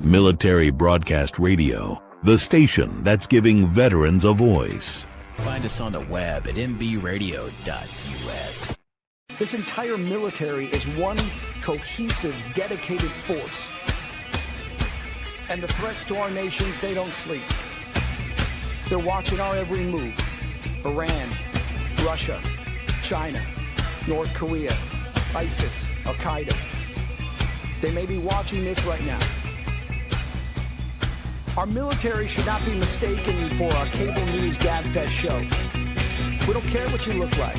Military Broadcast Radio, the station that's giving veterans a voice. Find us on the web at mbradio.us. This entire military is one cohesive, dedicated force. And the threats to our nations, they don't sleep. They're watching our every move. Iran, Russia, China, North Korea, ISIS, Al-Qaeda. They may be watching this right now. Our military should not be mistaken for a cable news gabfest show. We don't care what you look like.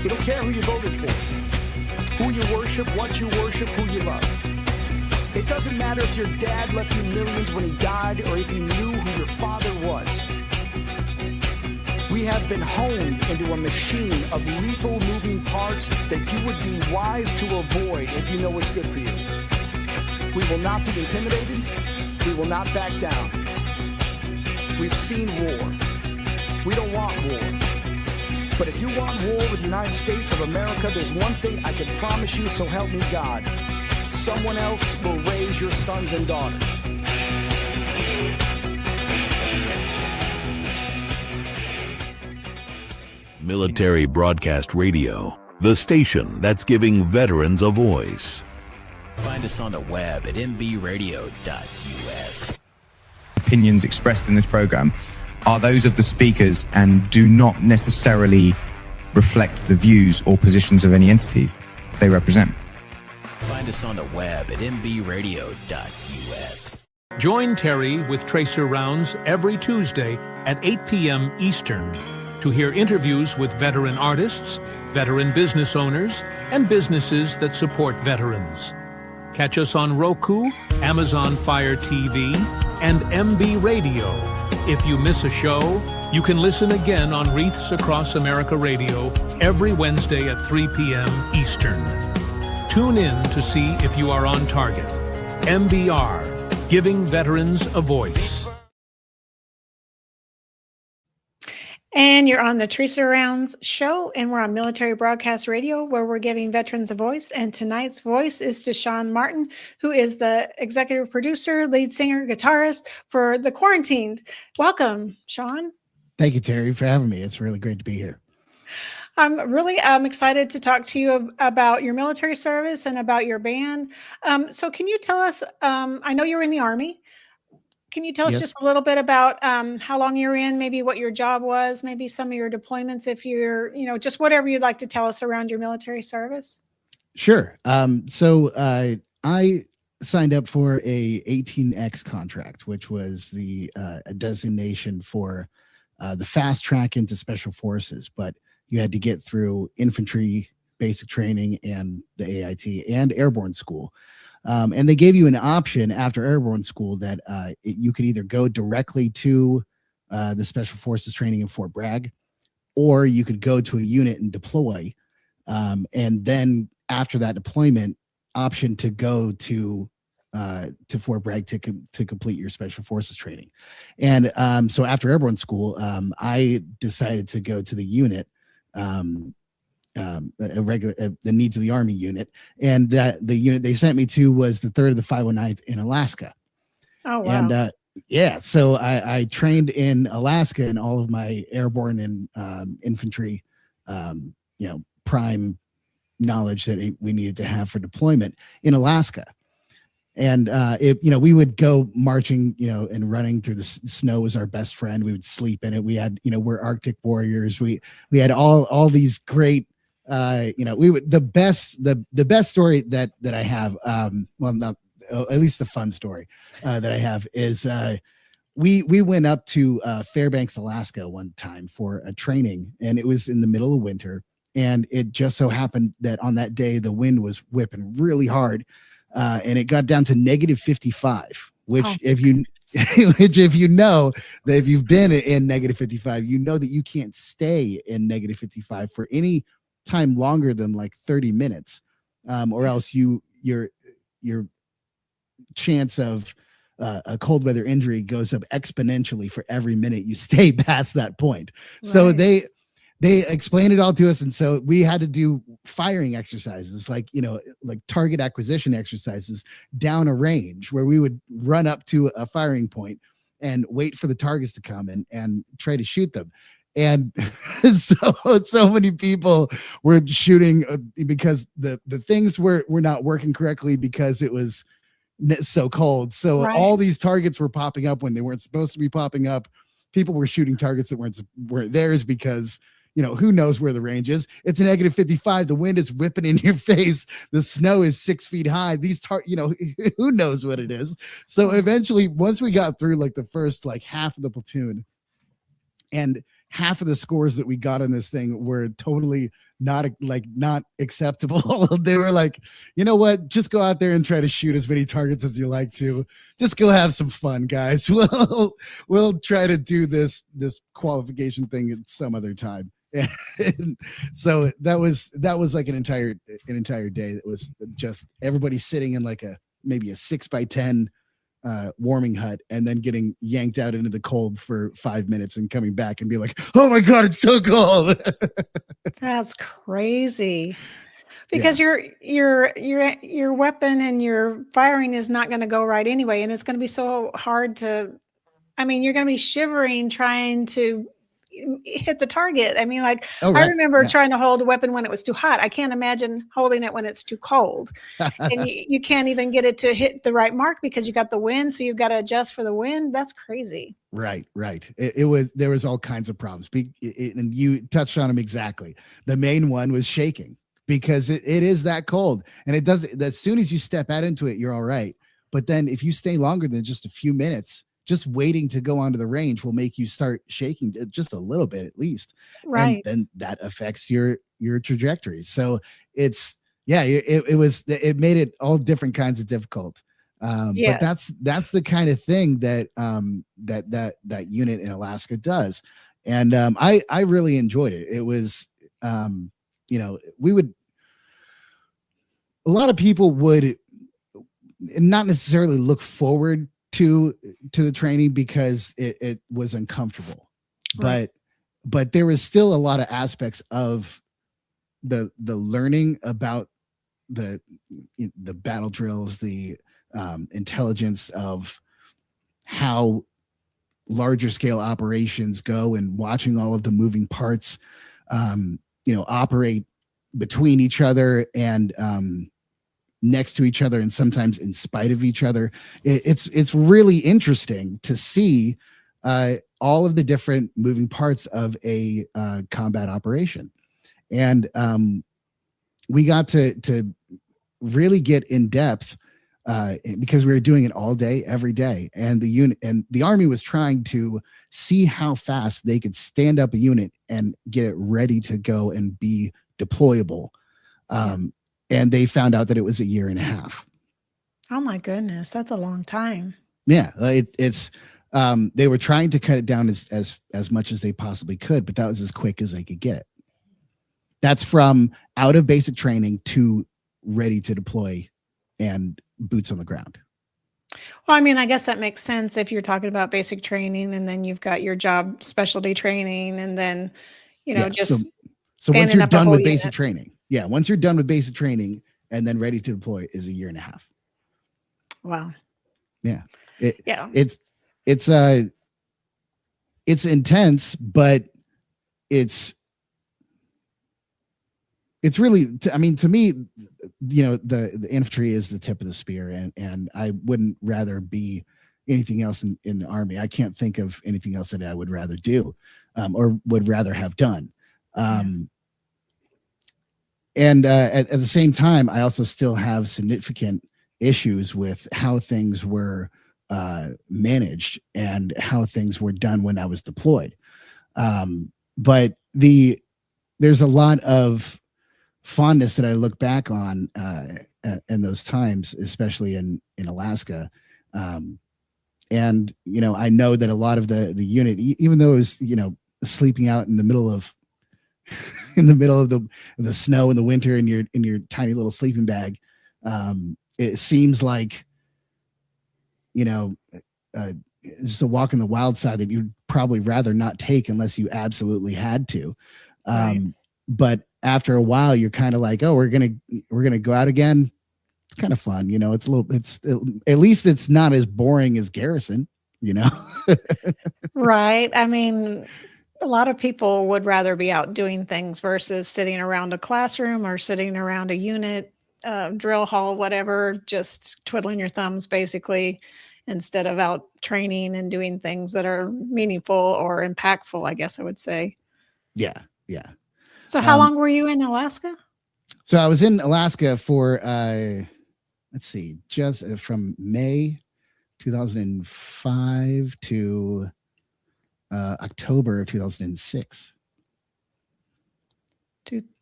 We don't care who you voted for, who you worship, what you worship, who you love. It doesn't matter if your dad left you millions when he died or if you knew who your father was. We have been honed into a machine of lethal moving parts that you would be wise to avoid if you know what's good for you. We will not be intimidated. We will not back down. We've seen war. We don't want war. But if you want war with the United States of America, there's one thing I can promise you, so help me God. Someone else will raise your sons and daughters. Military Broadcast Radio, the station that's giving veterans a voice. Find us on the web at mbradio.us. Opinions expressed in this program are those of the speakers and do not necessarily reflect the views or positions of any entities they represent. Find us on the web at mbradio.us. Join Terry with Tracer Rounds every Tuesday at 8 p.m. Eastern to hear interviews with veteran artists, veteran business owners, and businesses that support veterans. Catch us on Roku, Amazon Fire TV, and MB Radio. If you miss a show, you can listen again on Wreaths Across America Radio every Wednesday at 3 p.m. Eastern. Tune in to see if you are on target. MBR, giving veterans a voice. And you're on the Tracer Rounds show, and we're on Military Broadcast Radio, where we're giving veterans a voice. And tonight's voice is to Sean Martin, who is the executive producer, lead singer, guitarist for The Quarantined. Welcome, Sean. Thank you, Terry, for having me. It's really great to be here. I'm really excited to talk to you about your military service and about your band. So can you tell us, I know you're in the Army. Can you tell us just a little bit about how long you're in, maybe what your job was, maybe some of your deployments, if you're, just whatever you'd like to tell us around your military service? Sure. So I signed up for a 18X contract, which was a designation for the fast track into special forces, but you had to get through infantry basic training and the AIT and airborne school. And they gave you an option after airborne school that you could either go directly to the special forces training in Fort Bragg, or you could go to a unit and deploy. And then after that deployment, option to go to Fort Bragg to complete your special forces training. And so after airborne school, I decided to go to the unit, the needs of the Army unit, and that the unit they sent me to was the 3rd of the 509th in Alaska. Oh, wow. And so I trained in Alaska, and all of my airborne and infantry, prime knowledge that we needed to have for deployment in Alaska. And we would go marching, and running through the snow was our best friend. We would sleep in it. We had, we're Arctic warriors. We had all these great, the best story that I have, not at least the fun story that I have is we went up to Fairbanks, Alaska one time for a training, and it was in the middle of winter, and it just so happened that on that day the wind was whipping really hard, and it got down to -55, which if you know that if you've been in -55, you know that you can't stay in -55 for any time longer than like 30 minutes, or else your chance of a cold weather injury goes up exponentially for every minute you stay past that point. Right. So they explained it all to us. And so we had to do firing exercises, like, like target acquisition exercises down a range where we would run up to a firing point and wait for the targets to come and try to shoot them. And so many people were shooting because the things were not working correctly because it was so cold. So all these targets were popping up when they weren't supposed to be popping up. People were shooting targets that weren't theirs because, who knows where the range is. It's a -55. The wind is whipping in your face. The snow is 6 feet high. These who knows what it is. So eventually, once we got through like the first like half of the platoon, and half of the scores that we got on this thing were totally not acceptable. They were like, you know what? Just go out there and try to shoot as many targets as you like to. Just go have some fun, guys. We'll try to do this qualification thing at some other time. And so that was like an entire day. That was just everybody sitting in like maybe a 6x10 warming hut and then getting yanked out into the cold for 5 minutes and coming back and be like, oh my God, it's so cold. That's crazy. Because your weapon and your firing is not going to go right anyway. And it's going to be so hard you're going to be shivering trying to hit the target. I remember trying to hold a weapon when it was too hot. I can't imagine holding it when it's too cold. And you can't even get it to hit the right mark because you got the wind. So you've got to adjust for the wind. That's crazy. Right. There was all kinds of problems. And you touched on them exactly. The main one was shaking because it is that cold. And it does, as soon as you step out into it, you're all right. But then if you stay longer than just a few minutes, just waiting to go onto the range will make you start shaking just a little bit at least. Right. And then that affects your trajectory. So it made it all different kinds of difficult. But that's the kind of thing that that unit in Alaska does. And I really enjoyed it. It was, a lot of people would not necessarily look forward to the training because it was uncomfortable, right. but there was still a lot of aspects of the learning about the battle drills, the intelligence of how larger scale operations go, and watching all of the moving parts operate between each other and next to each other, and sometimes in spite of each other. It's really interesting to see all of the different moving parts of a combat operation. And we got to really get in depth because we were doing it all day, every day. And the unit and the Army was trying to see how fast they could stand up a unit and get it ready to go and be deployable. And they found out that it was a year and a half. Oh my goodness. That's a long time. Yeah. It's they were trying to cut it down as much as they possibly could, but that was as quick as they could get it. That's from out of basic training to ready to deploy and boots on the ground. Well, I guess that makes sense if you're talking about basic training and then you've got your job specialty training and then, so once you're done with basic training. Yeah, once you're done with basic training and then ready to deploy is a year and a half. Wow. Yeah. It's intense, but it's really, to me, the infantry is the tip of the spear, and I wouldn't rather be anything else in the Army. I can't think of anything else that I would rather do or would rather have done. And at the same time, I also still have significant issues with how things were managed and how things were done when I was deployed. But there's a lot of fondness that I look back on in those times, especially in Alaska. And, I know that a lot of the unit, even though it was, sleeping out in the middle of the snow in the winter in your tiny little sleeping bag, it seems like, just a walk in the wild side that you'd probably rather not take unless you absolutely had to. But after a while, you're kind of like, oh, we're gonna go out again. It's kind of fun, it's at least it's not as boring as Garrison, Right. I mean, a lot of people would rather be out doing things versus sitting around a classroom or sitting around a unit, drill hall, whatever, just twiddling your thumbs basically, instead of out training and doing things that are meaningful or impactful, I guess I would say. Yeah. So how long were you in Alaska? So I was in Alaska for, let's see, just from May 2005 to October of 2006.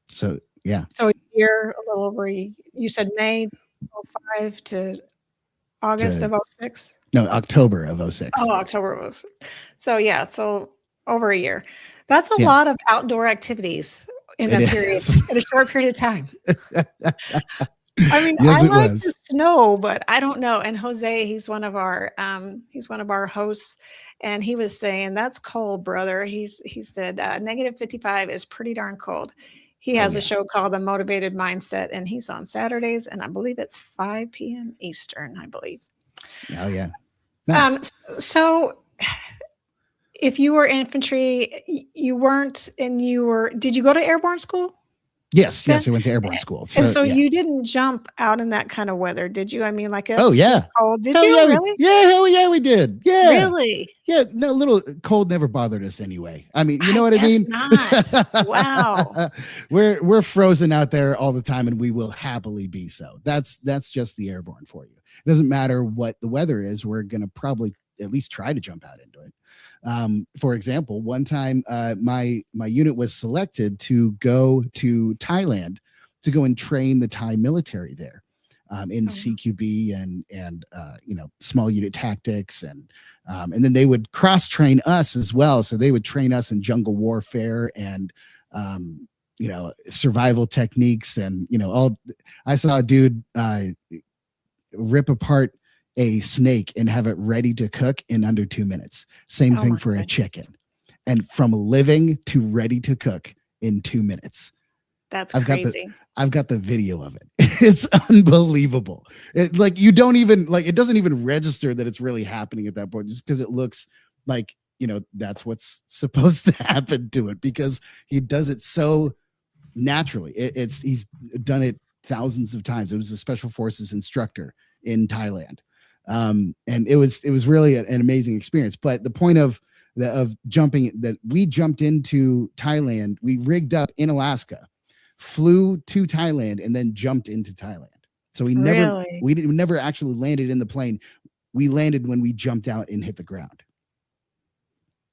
So, yeah. So a year, a little over, you said May 05 to August of 06? No, October of 06. Oh, October of 06. So, yeah, so over a year. That's a lot of outdoor activities in a period, in a short period of time. I mean, yes, I like the snow, but I don't know. And Jose, he's one of our hosts, and he was saying, that's cold, brother. He said, -55 is pretty darn cold. He has a show called The Motivated Mindset, and he's on Saturdays, and I believe it's 5 p.m. Eastern, I believe. Oh, yeah. Nice. So if you were infantry, you weren't, and did you go to airborne school? Yes, I went to airborne school. So you didn't jump out in that kind of weather, did you? I mean, like, oh yeah, cold. Did hell you yeah, really? Hell yeah, we did. Yeah, really. Yeah, no, little cold never bothered us anyway. I mean, you know what I mean? Not. Wow. We're frozen out there all the time, and we will happily be so. That's just the airborne for you. It doesn't matter what the weather is. We're gonna probably at least try to jump out into it. For example, one time my unit was selected to go to Thailand to go and train the Thai military there in CQB and small unit tactics, and then they would cross train us as well. So they would train us in jungle warfare and survival techniques, and I saw a dude rip apart a snake and have it ready to cook in under 2 minutes. Same thing for a chicken. And from living to ready to cook in 2 minutes. That's crazy. I've got the video of it. It's unbelievable. You don't even it doesn't even register that it's really happening at that point, just because it looks like, that's what's supposed to happen to it, because he does it so naturally. He's done it thousands of times. It was a special forces instructor in Thailand. And it was really an amazing experience. But the point of jumping, that we jumped into Thailand, we rigged up in Alaska, flew to Thailand, and then jumped into Thailand. So we never actually landed in the plane. We landed when we jumped out and hit the ground.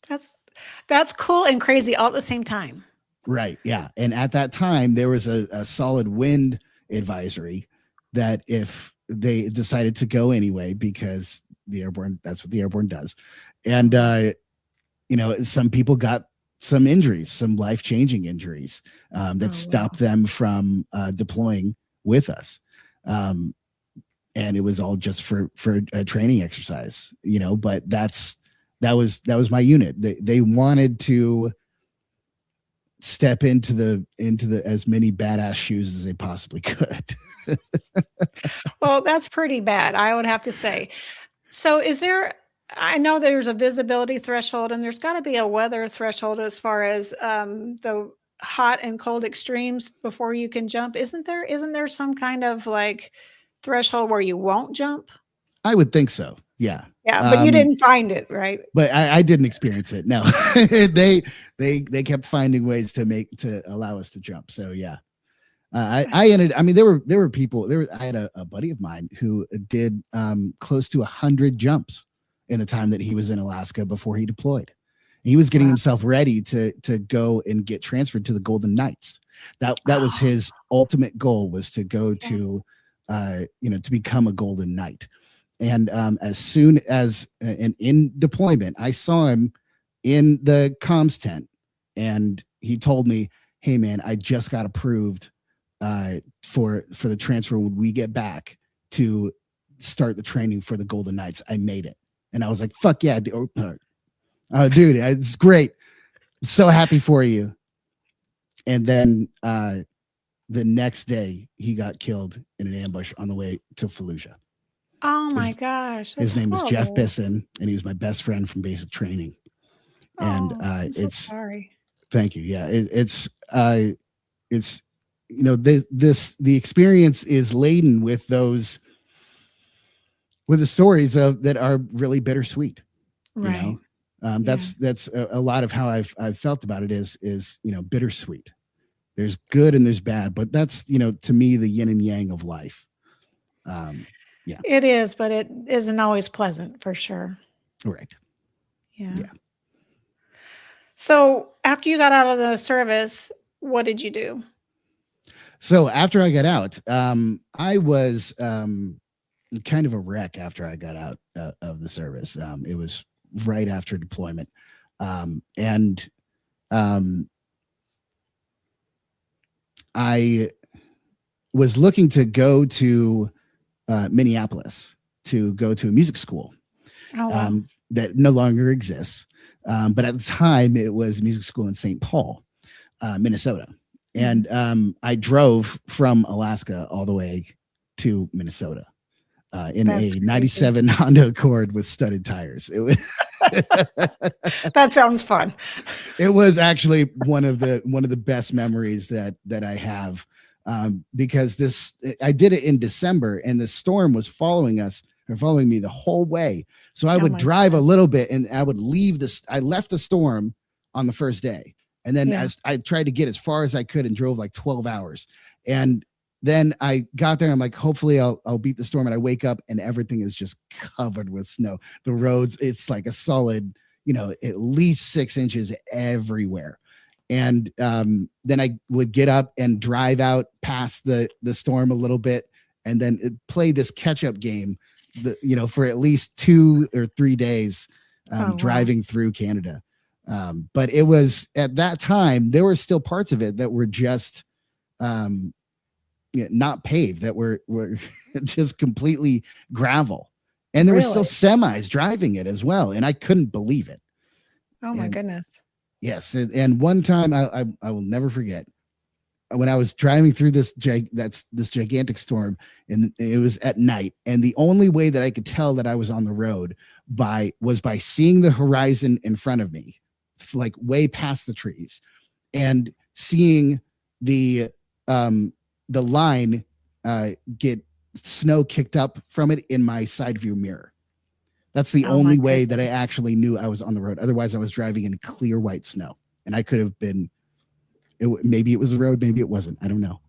That's cool and crazy all at the same time. Right. Yeah. And at that time, there was a solid wind advisory that if they decided to go anyway, because that's what the airborne does. And, some people got some injuries, some life-changing injuries that stopped them from deploying with us. And it was all just for a training exercise, but that was my unit. They wanted to step into the as many badass shoes as they possibly could. Well, that's pretty bad, I would have to say. So I know there's a visibility threshold, and there's got to be a weather threshold as far as the hot and cold extremes before you can jump. Isn't there some kind of threshold where you won't jump? I would think so. Yeah. Yeah, but you didn't find it, right? But I didn't experience it. No. they kept finding ways to allow us to jump. So yeah. There were people there. I had a buddy of mine who did close to 100 jumps in the time that he was in Alaska before he deployed. He was getting himself ready to go and get transferred to the Golden Knights. That was his ultimate goal, was to go to become a Golden Knight. And as soon as in deployment, I saw him in the comms tent, and he told me, "Hey man, I just got approved for the transfer when we get back to start the training for the Golden Knights. I made it." And I was like, "Fuck yeah, dude, it's great. I'm so happy for you." And then the next day he got killed in an ambush on the way to Fallujah. Oh my gosh. His name was Jeff horrible. Bisson, and he was my best friend from basic training. And I'm so it's sorry. thank you. Yeah, it's you know, the experience is laden with the stories that are really bittersweet. Right. You know, that's a lot of how I've felt about it is, you know, bittersweet. There's good and there's bad, but that's, you know, to me, the yin and yang of life. Yeah, it is, but it isn't always pleasant for sure. Right. Yeah. Yeah. So after you got out of the service, what did you do? So after I got out, I was kind of a wreck after I got out of the service. It was right after deployment. I was looking to go to Minneapolis to go to a music school that no longer exists. But at the time, it was a music school in St. Paul, Minnesota. And I drove from Alaska all the way to Minnesota in a 97 Honda Accord with studded tires. It was that sounds fun. It was actually one of the best memories that I have, because I did it in December and the storm was following me the whole way. So I would drive a little bit and I would I left the storm on the first day. And then as I tried to get as far as I could and drove like 12 hours. And then I got there and I'm like, hopefully I'll beat the storm. And I wake up and everything is just covered with snow. The roads, it's like a solid, you know, at least 6 inches everywhere. And then I would get up and drive out past the storm a little bit and then play this catch-up game, you know, for at least 2 or 3 days driving through Canada. But it was at that time, there were still parts of it that were just not paved, that were just completely gravel. And there were still semis driving it as well. And I couldn't believe it. Oh my goodness. Yes. And one time I will never forget when I was driving through this gigantic storm, and it was at night. And the only way that I could tell that I was on the road was by seeing the horizon in front of me, like way past the trees, and seeing the line get snow kicked up from it in my side view mirror. That's the only way that I actually knew I was on the road. Otherwise, I was driving in clear white snow, and I could have been. Maybe it was a road, maybe it wasn't. I don't know.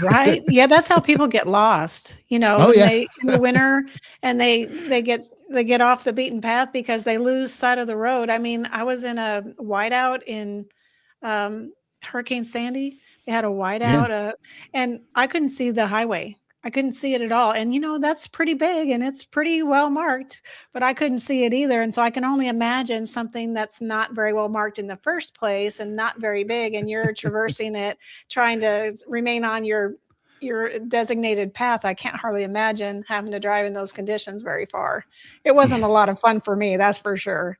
Right? Yeah, that's how people get lost. You know, in the winter, and they get off the beaten path because they lose sight of the road. I mean, I was in a whiteout in Hurricane Sandy. They had a whiteout, and I couldn't see the highway. I couldn't see it at all. And, you know, that's pretty big and it's pretty well marked, but I couldn't see it either. And so I can only imagine something that's not very well marked in the first place and not very big. And you're traversing it, trying to remain on your designated path. I can't hardly imagine having to drive in those conditions very far. It wasn't a lot of fun for me. That's for sure.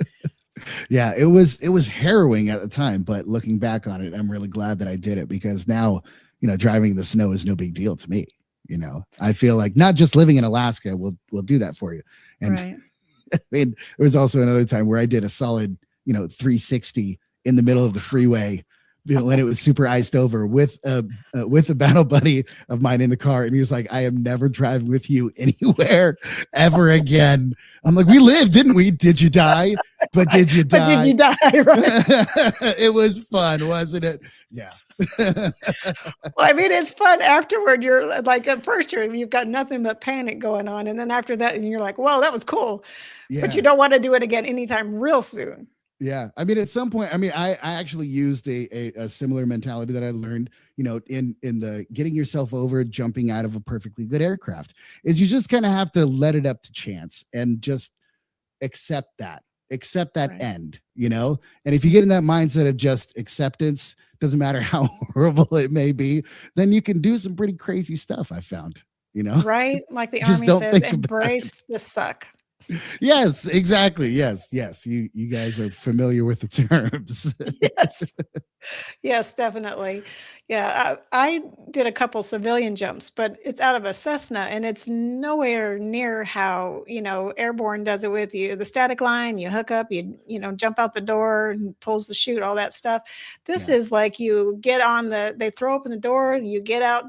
Yeah, it was harrowing at the time, but looking back on it, I'm really glad that I did it, because now, you know, driving in the snow is no big deal to me. You know, I feel like not just living in Alaska will do that for you. And right. I mean, there was also another time where I did a solid, you know, 360 in the middle of the freeway, you know, when it was super iced over with a battle buddy of mine in the car. And he was like, I am never driving with you anywhere ever again. I'm like, we lived, didn't we? Did you die? But did you die? But did you die? Right. It was fun, wasn't it? Yeah. Well, I mean, it's fun afterward. You're like, at first you've got nothing but panic going on. And then after that, and you're like, well, that was cool. Yeah. But you don't want to do it again anytime real soon. Yeah. I mean, at some point, I mean, I actually used a similar mentality that I learned, you know, in the getting yourself over jumping out of a perfectly good aircraft, is you just kind of have to let it up to chance and just accept that right. End, you know? And if you get in that mindset of just acceptance, doesn't matter how horrible it may be, then you can do some pretty crazy stuff, I found, you know? Right? Like the Army says, embrace the suck. Yes, exactly. Yes. You guys are familiar with the terms. Yes. Yes, definitely. Yeah, I did a couple civilian jumps, but it's out of a Cessna and it's nowhere near how, Airborne does it with you. The static line, you hook up, jump out the door and pulls the chute, all that stuff. This Yeah. is like you get they throw open the door, you get out,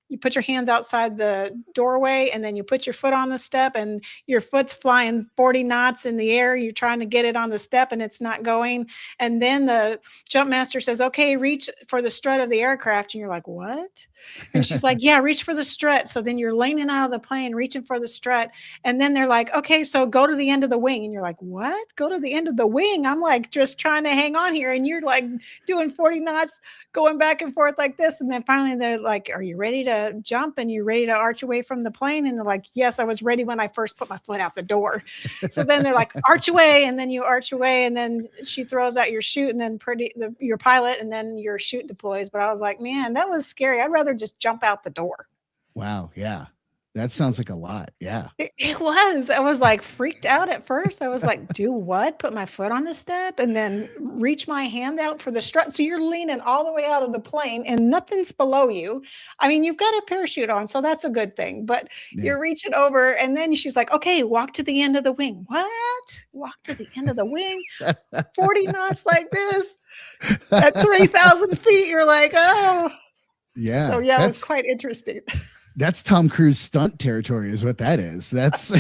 you put your hands outside the doorway and then you put your foot on the step and your foot's flying 40 knots in the air. You're trying to get it on the step and it's not going. And then the jump master says, okay, reach for the strut of the aircraft. And you're like, what? And she's like, yeah, reach for the strut. So then you're leaning out of the plane, reaching for the strut. And then they're like, okay, so go to the end of the wing. And you're like, what? Go to the end of the wing? I'm like, just trying to hang on here. And you're like doing 40 knots, going back and forth like this. And then finally they're like, are you ready to jump? And you're ready to arch away from the plane? And they're like, yes, I was ready when I first put my foot out the door. So then they're like, arch away. And then you arch away. And then she throws out your chute and then your pilot, and then your chute deploys. But I was like, man, that was scary. I'd rather just jump out the door. Wow. Yeah. That sounds like a lot. Yeah. It was. I was like freaked out at first. I was like, do what? Put my foot on the step and then reach my hand out for the strut. So you're leaning all the way out of the plane and nothing's below you. I mean, you've got a parachute on, so that's a good thing. But you're reaching over, and then she's like, okay, walk to the end of the wing. What? Walk to the end of the wing? 40 knots like this at 3,000 feet. You're like, oh. Yeah. So yeah, it was quite interesting. That's Tom Cruise stunt territory is what that is. That's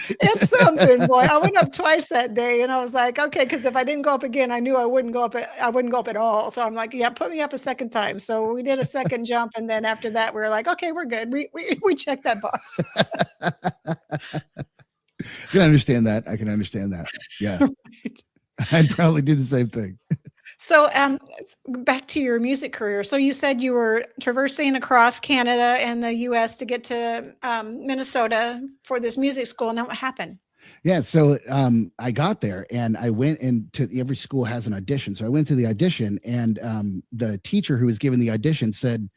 it's something, boy. I went up twice that day and I was like, okay, because if I didn't go up again, I knew I wouldn't go up at all. So I'm like, yeah, put me up a second time. So we did a second jump, and then after that, we were like, okay, we're good. We checked that box. I can understand that. Yeah. Right. I'd probably do the same thing. So back to your music career. So you said you were traversing across Canada and the US to get to Minnesota for this music school. And then what happened? Yeah. So I got there and I went into every school has an audition. So I went to the audition, and the teacher who was giving the audition said,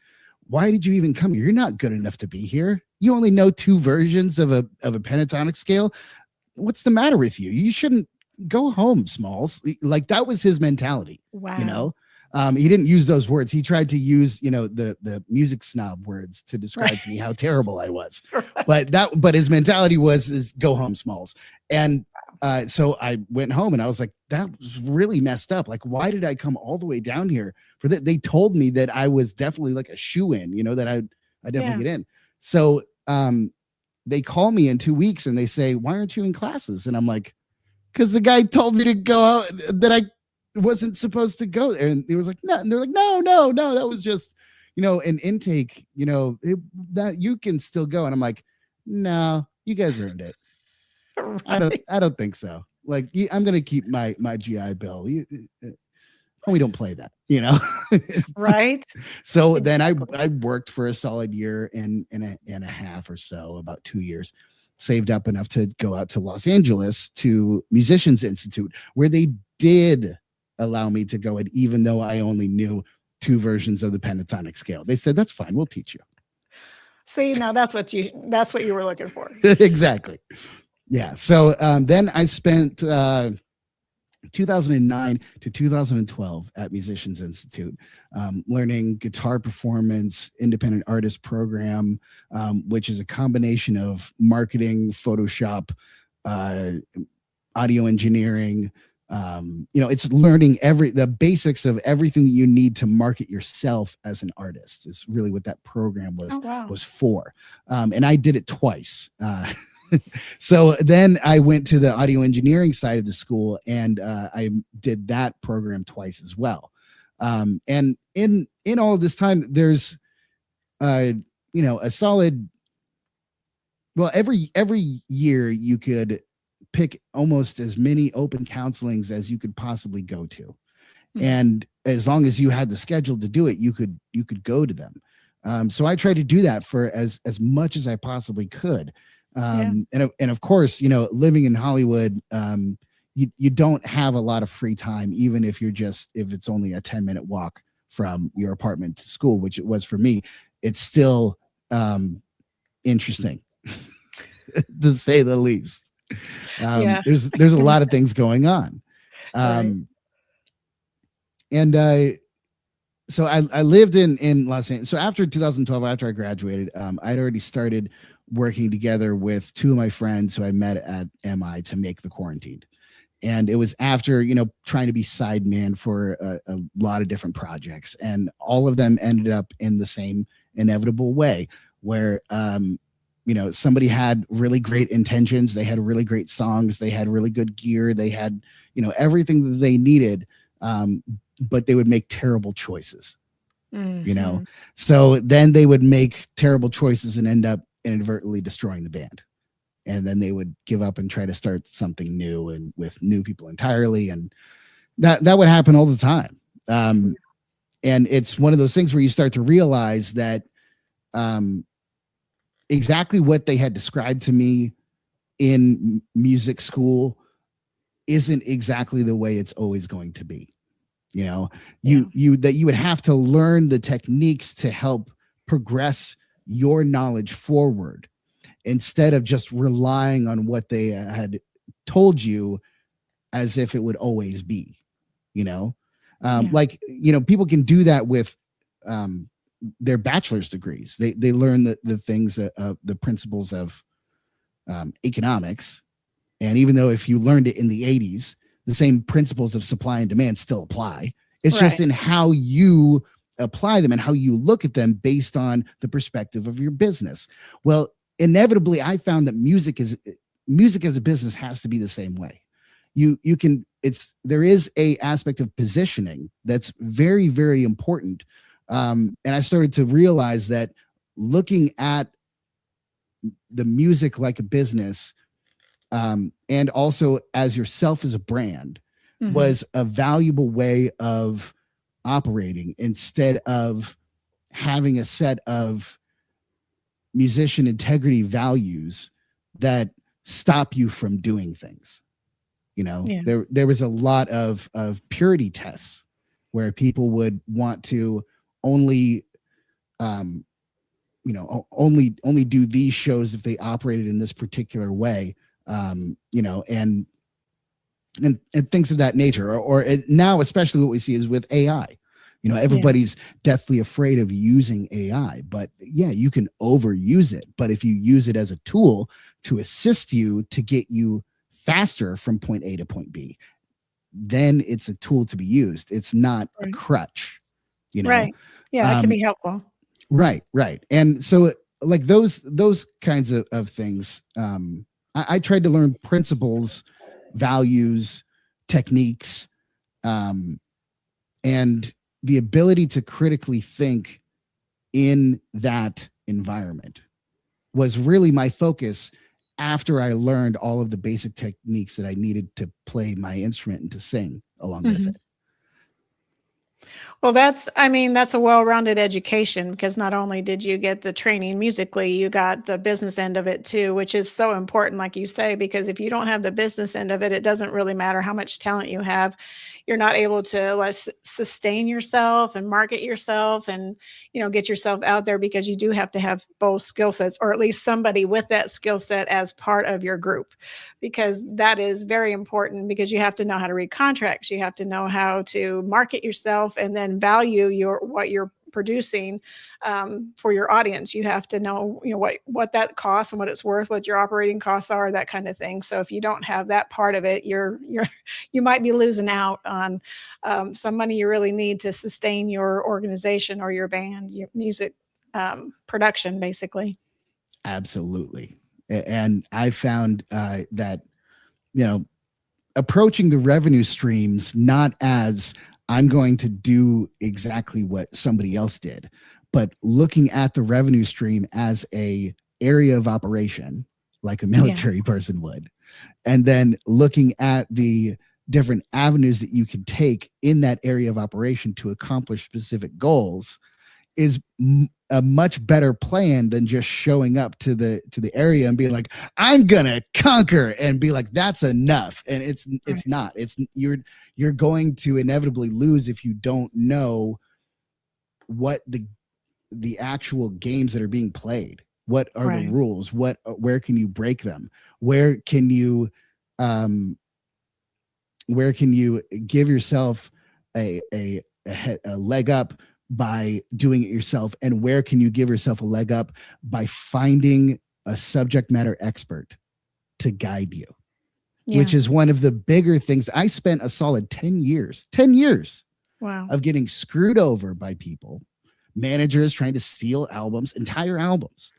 why did you even come here? You're not good enough to be here. You only know 2 versions of a pentatonic scale. What's the matter with you? You shouldn't go home, Smalls. Like, that was his mentality. Wow. He didn't use those words. He tried to use, the music snob words to describe to me how terrible I was. Right. But his mentality is go home, Smalls. And so I went home and I was like, that was really messed up. Like, why did I come all the way down here for that? They told me that I was definitely like a shoe-in, that I definitely get in. So they call me in 2 weeks and they say, why aren't you in classes? And I'm like, because the guy told me to go out, that I wasn't supposed to go there. And he was like, no. And they're like, no, that was just, an intake, that you can still go. And I'm like, no, you guys ruined it. Right. I don't think so. Like, I'm going to keep my GI Bill. We don't play that, Right. So then I worked for a solid year and a half or so, about 2 years, saved up enough to go out to Los Angeles to Musicians Institute, where they did allow me to go. And even though I only knew 2 versions of the pentatonic scale, they said, that's fine. We'll teach you. See, now that's what you were looking for. Exactly. Yeah. So then I spent 2009 to 2012 at Musicians Institute, learning guitar performance, independent artist program, which is a combination of marketing, Photoshop, audio engineering. It's learning the basics of everything that you need to market yourself as an artist is really what that program was for. And I did it twice. So then I went to the audio engineering side of the school, and I did that program twice as well. And in all of this time, there's, a solid, well, every year you could pick almost as many open counselings as you could possibly go to. Mm-hmm. And as long as you had the schedule to do it, you could go to them. So I tried to do that for as much as I possibly could. And of course, living in Hollywood, you don't have a lot of free time, even if it's only a 10-minute walk from your apartment to school, which it was for me. It's still interesting to say the least. Yeah. There's a lot of things going on. And so I lived in Los Angeles. So after 2012, after I graduated, I'd already started working together with two of my friends who I met at MI to make The Quarantined. And it was after, trying to be sideman for a lot of different projects. And all of them ended up in the same inevitable way where, somebody had really great intentions. They had really great songs. They had really good gear. They had, everything that they needed. But they would make terrible choices, So then they would make terrible choices and end up inadvertently destroying the band. And then they would give up and try to start something new and with new people entirely. And that would happen all the time. And it's one of those things where you start to realize that exactly what they had described to me in music school isn't exactly the way it's always going to be. You would have to learn the techniques to help progress your knowledge forward, instead of just relying on what they had told you as if it would always be, people can do that with their bachelor's degrees. They learn the things, the principles of economics. And even though if you learned it in the 80s, the same principles of supply and demand still apply. It's just in how you apply them and how you look at them based on the perspective of your business. Well, inevitably, I found that music as a business has to be the same way. There is a aspect of positioning that's very, very important. And I started to realize that looking at the music like a business, and also as yourself as a brand, was a valuable way of operating, instead of having a set of musician integrity values that stop you from doing things. There was a lot of purity tests where people would want to only do these shows if they operated in this particular way, and things of that nature. Or now, especially what we see is with AI. Everybody's deathly afraid of using AI, but you can overuse it. But if you use it as a tool to assist you to get you faster from point A to point B, then it's a tool to be used. It's not a crutch, Right. Yeah, it can be helpful. Right. And so like those kinds of things, I tried to learn principles, values, techniques, and the ability to critically think in that environment was really my focus after I learned all of the basic techniques that I needed to play my instrument and to sing along with it. Well, that's a well-rounded education, because not only did you get the training musically, you got the business end of it too, which is so important, like you say, because if you don't have the business end of it, it doesn't really matter how much talent you have. You're not able to sustain yourself and market yourself and, get yourself out there, because you do have to have both skill sets, or at least somebody with that skill set as part of your group, because that is very important, because you have to know how to read contracts. You have to know how to market yourself and then value what you're producing for your audience. You have to know, what that costs and what it's worth, what your operating costs are, that kind of thing. So if you don't have that part of it, you might be losing out on some money you really need to sustain your organization or your band, your music production, basically. Absolutely. And I found that, approaching the revenue streams not as I'm going to do exactly what somebody else did, but looking at the revenue stream as a area of operation, like a military person would, and then looking at the different avenues that you can take in that area of operation to accomplish specific goals is a much better plan than just showing up to the area and being like, I'm gonna conquer, and be like, that's enough. And it's not. It's you're going to inevitably lose if you don't know what the actual games that are being played. What are the Right. rules? Where can you break them? Where can you give yourself a leg up by doing it yourself? And where can you give yourself a leg up by finding a subject matter expert to guide you? Yeah. Which is one of the bigger things. I spent a solid 10 years Wow. of getting screwed over by people, managers trying to steal albums, entire albums,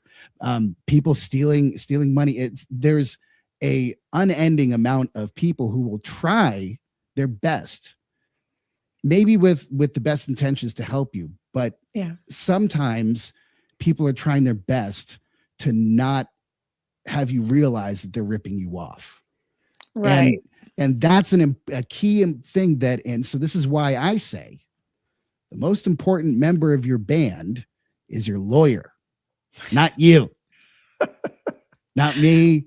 people stealing money. There's a unending amount of people who will try their best, maybe with the best intentions to help you, but Yeah. sometimes people are trying their best to not have you realize that they're ripping you off. Right. And that's a key thing and so this is why I say the most important member of your band is your lawyer, not you, not me,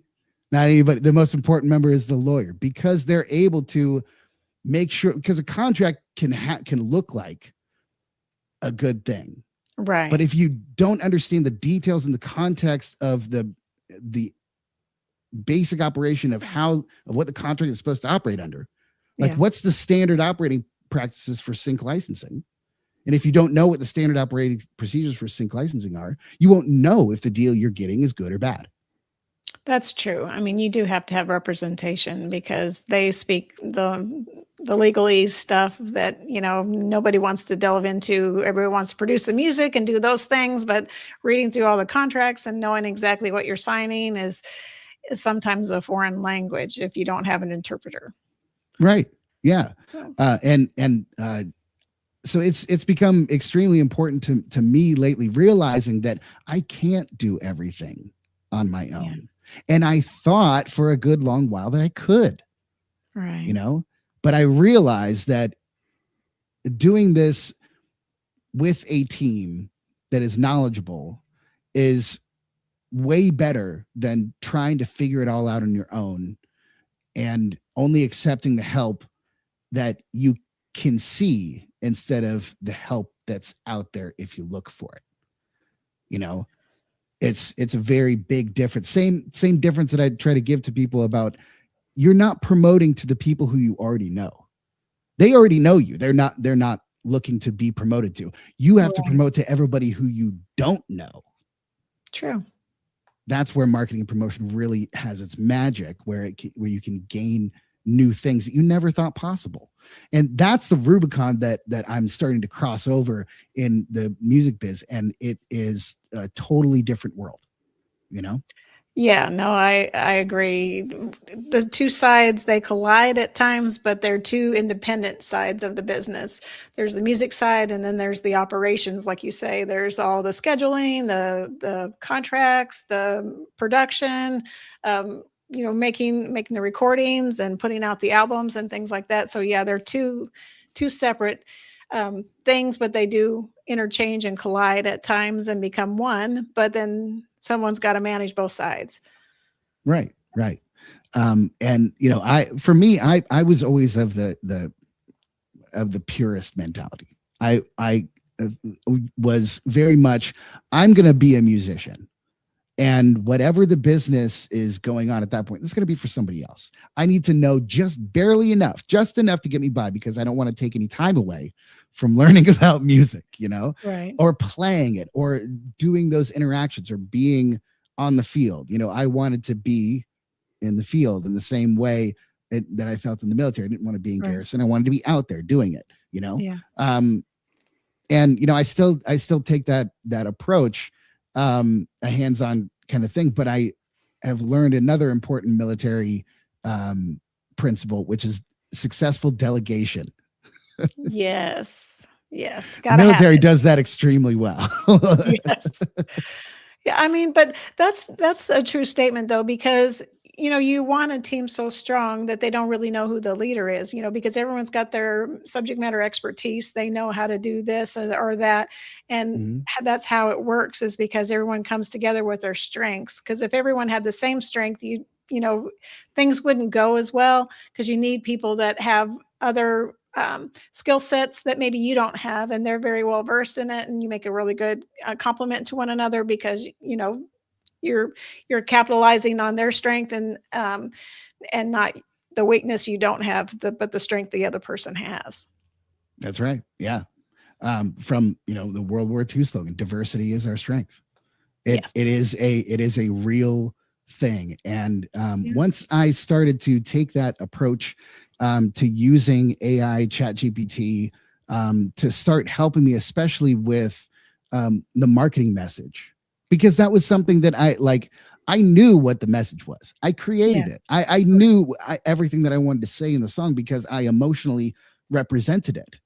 not anybody. The most important member is the lawyer, because they're able to make sure, because a contract can look like a good thing. Right. But if you don't understand the details and the context of the basic operation of what the contract is supposed to operate under, like what's the standard operating practices for sync licensing? And if you don't know what the standard operating procedures for sync licensing are, you won't know if the deal you're getting is good or bad. That's true. I mean, you do have to have representation because they speak the legalese stuff that, nobody wants to delve into. Everybody wants to produce the music and do those things, but reading through all the contracts and knowing exactly what you're signing is sometimes a foreign language if you don't have an interpreter. Right. Yeah. So, so it's become extremely important to me lately, realizing that I can't do everything on my own. Yeah. And I thought for a good long while that I could, right. But I realized that doing this with a team that is knowledgeable is way better than trying to figure it all out on your own and only accepting the help that you can see instead of the help that's out there if you look for it. It's a very big difference. Same difference that I try to give to people about, you're not promoting to the people who you already know. They already know you. They're not looking to be promoted to. You have to promote to everybody who you don't know. True. That's where marketing and promotion really has its magic, where you can gain new things that you never thought possible. And that's the Rubicon that I'm starting to cross over in the music biz. And it is a totally different world, Yeah, no, I agree. The two sides, they collide at times, but they're two independent sides of the business. There's the music side, and then there's the operations, like you say. There's all the scheduling, the contracts, the production, making the recordings and putting out the albums and things like that. So yeah, they're two separate things, but they do interchange and collide at times and become one. But then someone's got to manage both sides. Right. And I was always of the purist mentality. I was very much, I'm going to be a musician, and whatever the business is going on at that point, it's going to be for somebody else. I need to know just enough to get me by, because I don't want to take any time away from learning about music, right. or playing it, or doing those interactions, or being on the field. I wanted to be in the field in the same way that I felt in the military. I didn't want to be in garrison. I wanted to be out there doing it, Yeah. And, I still take that approach, a hands-on kind of thing, but I have learned another important military principle, which is successful delegation. Yes. Military does that extremely well. Yes. Yeah, I mean, but that's a true statement, though, because you want a team so strong that they don't really know who the leader is, because everyone's got their subject matter expertise. They know how to do this or that. And that's how it works, is because everyone comes together with their strengths. Because if everyone had the same strength, things wouldn't go as well, because you need people that have other skill sets that maybe you don't have, and they're very well versed in it, and you make a really good complement to one another, because you're capitalizing on their strength and not the weakness you don't have, but the strength the other person has. That's right. Yeah. From, the World War II slogan, diversity is our strength. Yes. It is a real thing. And once I started to take that approach to using AI, ChatGPT, to start helping me, especially with the marketing message, because that was something that I knew what the message was. I created it. I knew everything that I wanted to say in the song because I emotionally represented it.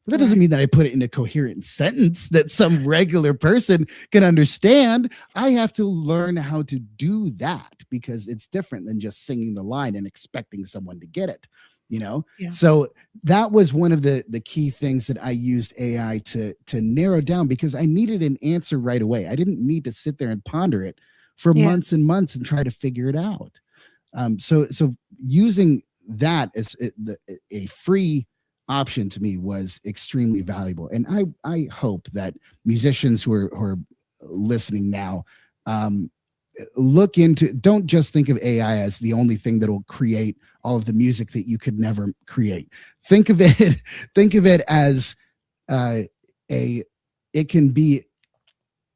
But that doesn't mean that I put it in a coherent sentence that some regular person can understand. I have to learn how to do that because it's different than just singing the line and expecting someone to get it, Yeah. So that was one of the key things that I used AI to narrow down because I needed an answer right away. I didn't need to sit there and ponder it for months and months and try to figure it out. So using that as a free option to me was extremely valuable. And I hope that musicians who are listening now look into, don't just think of AI as the only thing that will create all of the music that you could never create. Think of it as it can be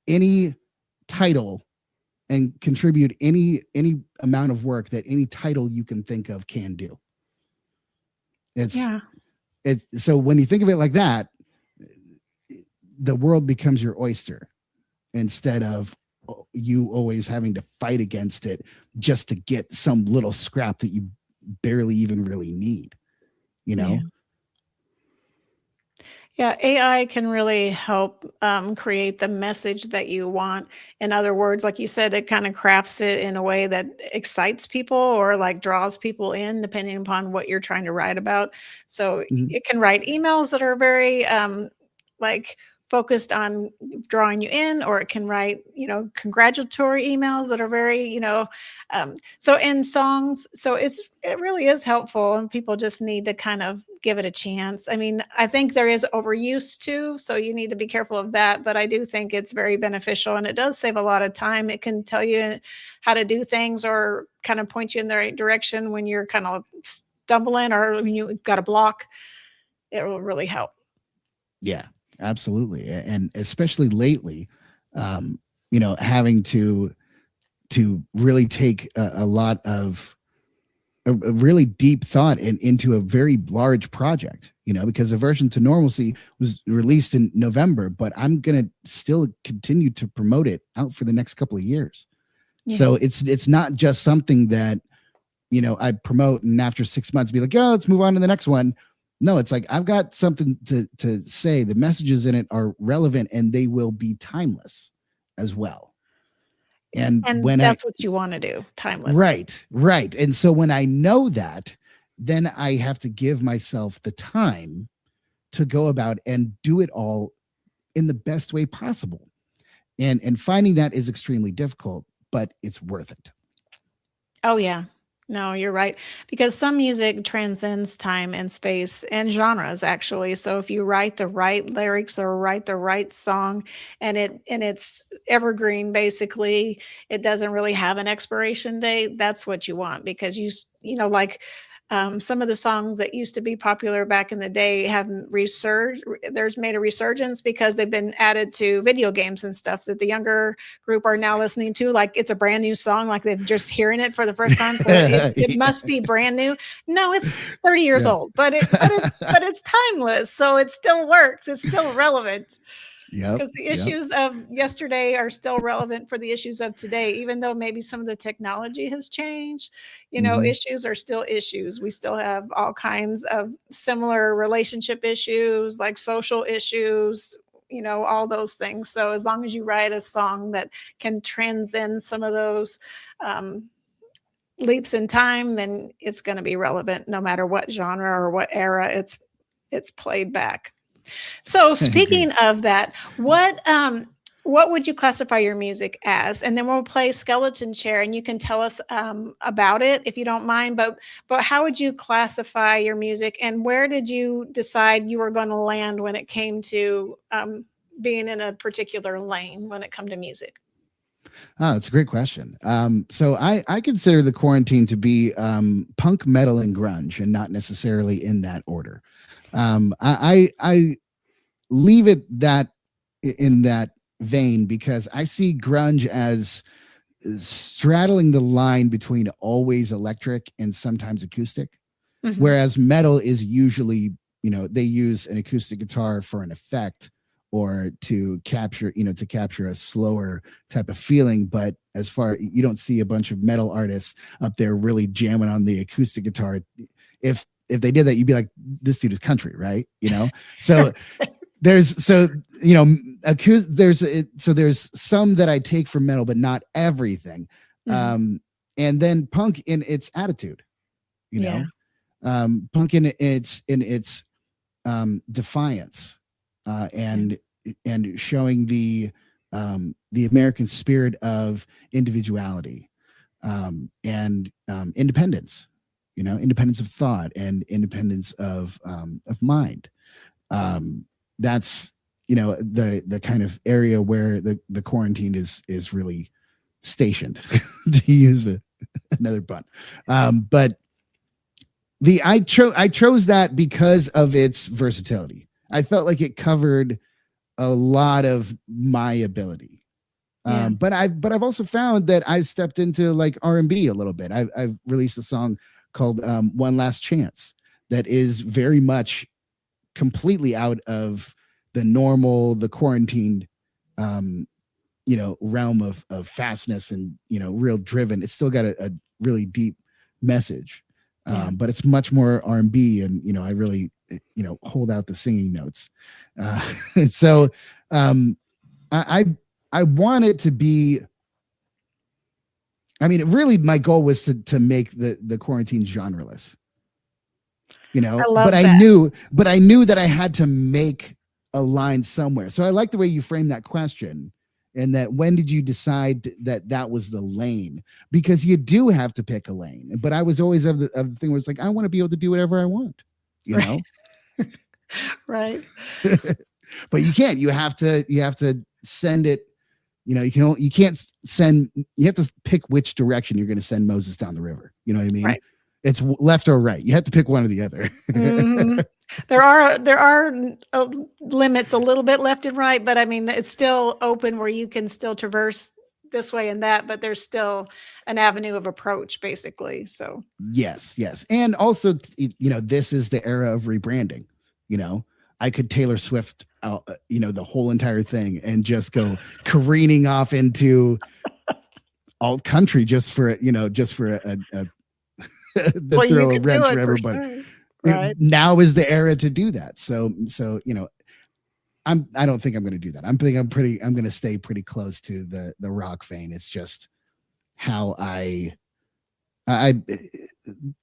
any title and contribute any amount of work that any title you can think of can do. So when you think of it like that, the world becomes your oyster instead of you always having to fight against it just to get some little scrap that you barely even really need, Yeah, AI can really help create the message that you want. In other words, like you said, it kind of crafts it in a way that excites people or like draws people in, depending upon what you're trying to write about. So it can write emails that are very like focused on drawing you in, or it can write, congratulatory emails that are very, so in songs. So it really is helpful, and people just need to kind of give it a chance. I mean, I think there is overuse too, so you need to be careful of that. But I do think it's very beneficial, and it does save a lot of time. It can tell you how to do things or kind of point you in the right direction when you're kind of stumbling or when you've got a block. It will really help. Yeah. Absolutely. And especially lately, having to really take a lot of a really deep thought into a very large project, because the version to Normalcy was released in November, but I'm going to still continue to promote it out for the next couple of years. Yeah. So it's not just something that, I promote and after 6 months be like, oh, let's move on to the next one. No, it's like, I've got something to say. The messages in it are relevant and they will be timeless as well. And when that's what you want to do, timeless. Right. And so when I know that, then I have to give myself the time to go about and do it all in the best way possible. And finding that is extremely difficult, but it's worth it. Oh, yeah. No, you're right. Because some music transcends time and space and genres, actually. So if you write the right lyrics or write the right song and it's evergreen, basically, it doesn't really have an expiration date. That's what you want, because like some of the songs that used to be popular back in the day haven't resurged. There's made a resurgence because they've been added to video games and stuff that the younger group are now listening to. Like it's a brand new song, like they're just hearing it for the first time. So it must be brand new. No, it's 30 years old, but it's timeless. So it still works. It's still relevant. Yeah, because the issues of yesterday are still relevant for the issues of today, even though maybe some of the technology has changed. Issues are still issues. We still have all kinds of similar relationship issues, like social issues, all those things. So as long as you write a song that can transcend some of those leaps in time, then it's going to be relevant no matter what genre or what era it's played back. So speaking of that, what would you classify your music as? And then we'll play Skeleton Chair, and you can tell us about it if you don't mind. But how would you classify your music, and where did you decide you were going to land when it came to being in a particular lane when it come to music? Oh, it's a great question. So I consider the quarantine to be punk, metal, and grunge, and not necessarily in that order. I leave it that in that vein because I see grunge as straddling the line between always electric and sometimes acoustic, whereas metal is usually, they use an acoustic guitar for an effect or to capture a slower type of feeling. But as far, you don't see a bunch of metal artists up there really jamming on the acoustic guitar. If they did that, you'd be like, this dude is country, right? So there's some that I take from metal, but not everything. And then punk in its attitude, punk in its defiance, and showing the American spirit of individuality, and independence, independence of thought and independence of mind. That's the kind of area where the quarantine is really stationed, to use another pun. But I chose that because of its versatility. I felt like it covered a lot of my ability. But I've also found that I've stepped into like R&B a little bit. I've released a song called One Last Chance that is very much completely out of the quarantined, realm of fastness and, real driven. It's still got a really deep message, but it's much more R&B, and, I really, hold out the singing notes. And so I want it to be, really my goal was to make the quarantine genreless. I knew that I had to make a line somewhere. So I like the way you frame that question, and that when did you decide that was the lane? Because you do have to pick a lane. But I was always of the thing where it's like, I want to be able to do whatever I want, Right. But you can't. You have to send it. You have to pick which direction you're going to send Moses down the river. You know what I mean? Right. It's left or right. You have to pick one or the other. There are limits a little bit left and right, but it's still open where you can still traverse this way and that, but there's still an avenue of approach, basically. So yes. And also, this is the era of rebranding. I could Taylor Swift out, the whole entire thing and just go careening off into alt country just for a throw a wrench for everybody. Sure. Right. Now is the era to do that. So I don't think I'm going to do that. I'm going to stay pretty close to the rock vein. It's just how the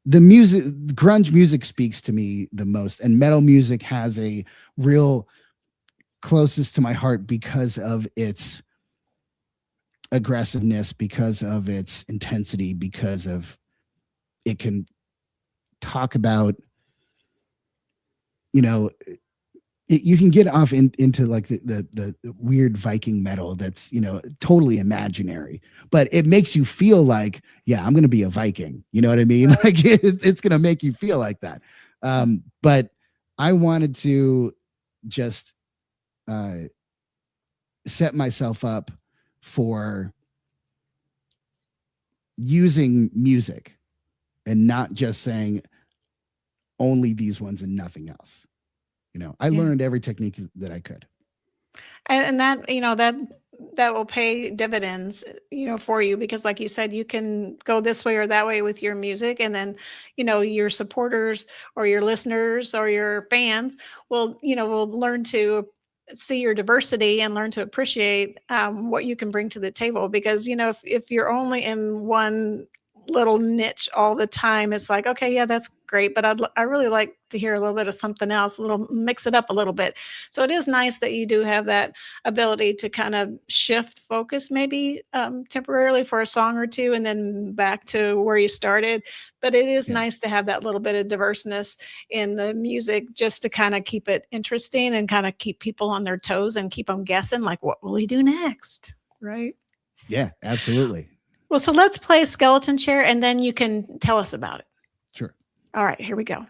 music, grunge music speaks to me the most, and metal music has a real closest to my heart because of its aggressiveness, because of its intensity, because of it can talk about, you can get off into like the weird Viking metal that's, totally imaginary, but it makes you feel like, yeah, I'm going to be a Viking. You know what I mean? Like it's going to make you feel like that. But I wanted to just set myself up for using music and not just saying only these ones and nothing else. I learned every technique that I could. And that, that will pay dividends, for you, because like you said, you can go this way or that way with your music. And then, your supporters or your listeners or your fans will learn to see your diversity and learn to appreciate what you can bring to the table. Because, if you're only in one little niche all the time, it's like, okay, yeah, that's great, but I really like to hear a little bit of something else, mix it up a little bit. So it is nice that you do have that ability to kind of shift focus, maybe temporarily for a song or two, and then back to where you started. But it is nice to have that little bit of diverseness in the music, just to kind of keep it interesting and kind of keep people on their toes and keep them guessing, like, what will he do next? Right. Yeah, absolutely. Well, so let's play Skeleton Chair, and then you can tell us about it. Sure. All right, here we go.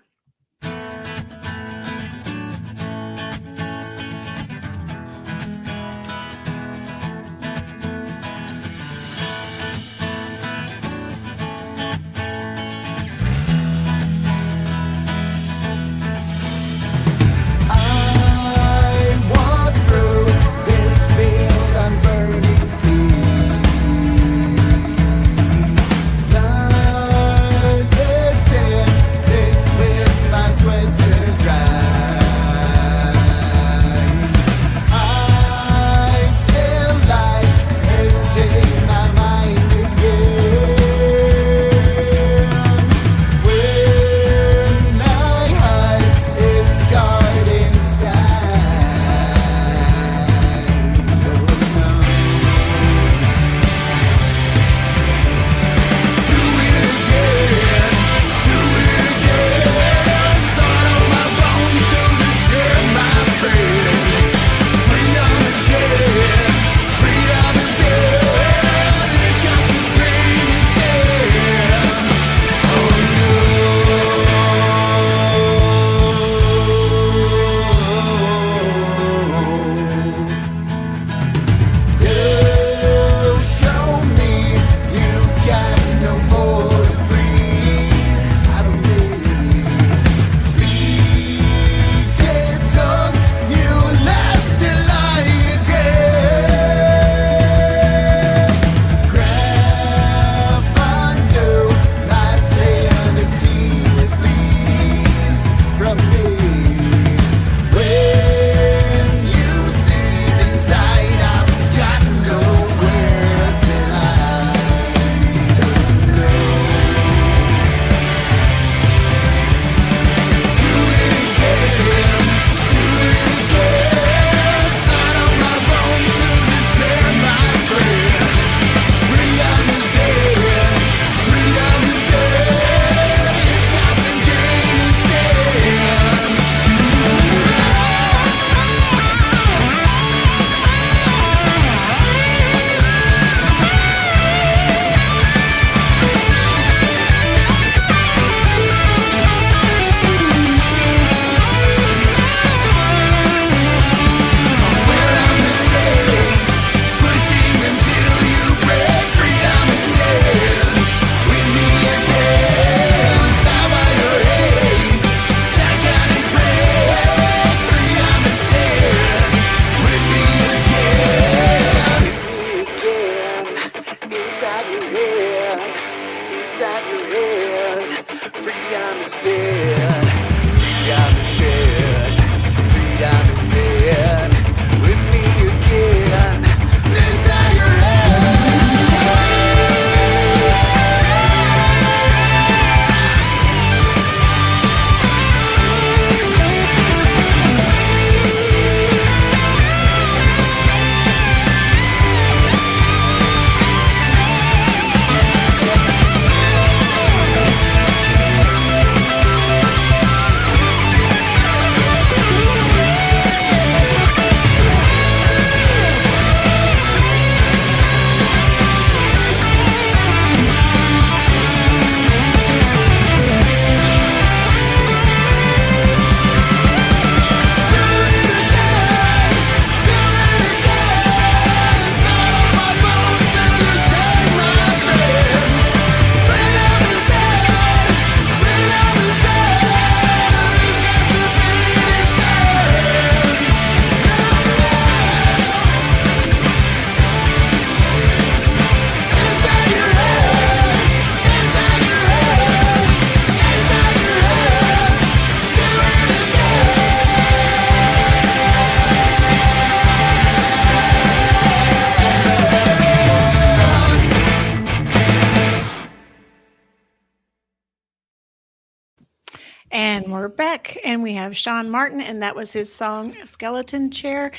And we're back, and we have Sean Martin, and that was his song Skeleton Chair.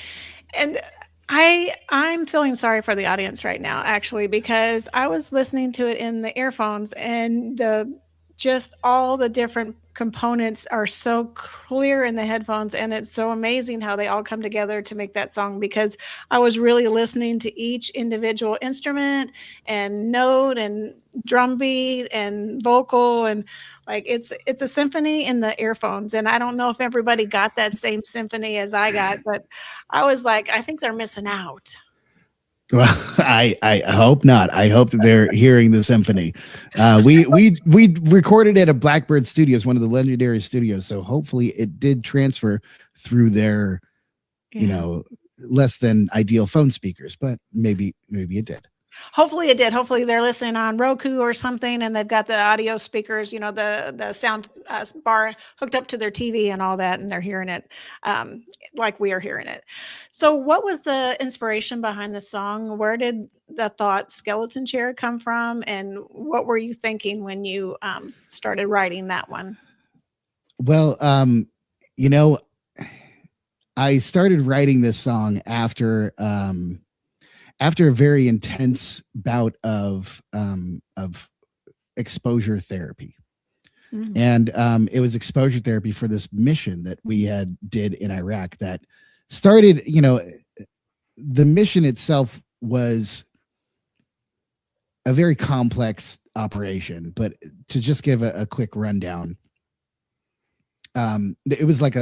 And I'm feeling sorry for the audience right now, actually, because I was listening to it in the earphones, and just all the different components are so clear in the headphones, and it's so amazing how they all come together to make that song, because I was really listening to each individual instrument and note and drum beat and vocal, and like it's a symphony in the earphones. And I don't know if everybody got that same symphony as I got, but I was like, I think they're missing out. Well, I hope not. I hope that they're hearing the symphony. We recorded at a Blackbird Studios, one of the legendary studios. So hopefully it did transfer through their, less than ideal phone speakers, but maybe it did. Hopefully it did. Hopefully they're listening on Roku or something, and they've got the audio speakers, the sound bar hooked up to their TV and all that, and they're hearing it like we are hearing it. So what was the inspiration behind the song? Where did the thought skeleton chair come from? And what were you thinking when you started writing that one? Well, I started writing this song after a very intense bout of exposure therapy. Mm-hmm. And it was exposure therapy for this mission that we did in Iraq that started, the mission itself was a very complex operation, but to just give a quick rundown, it was like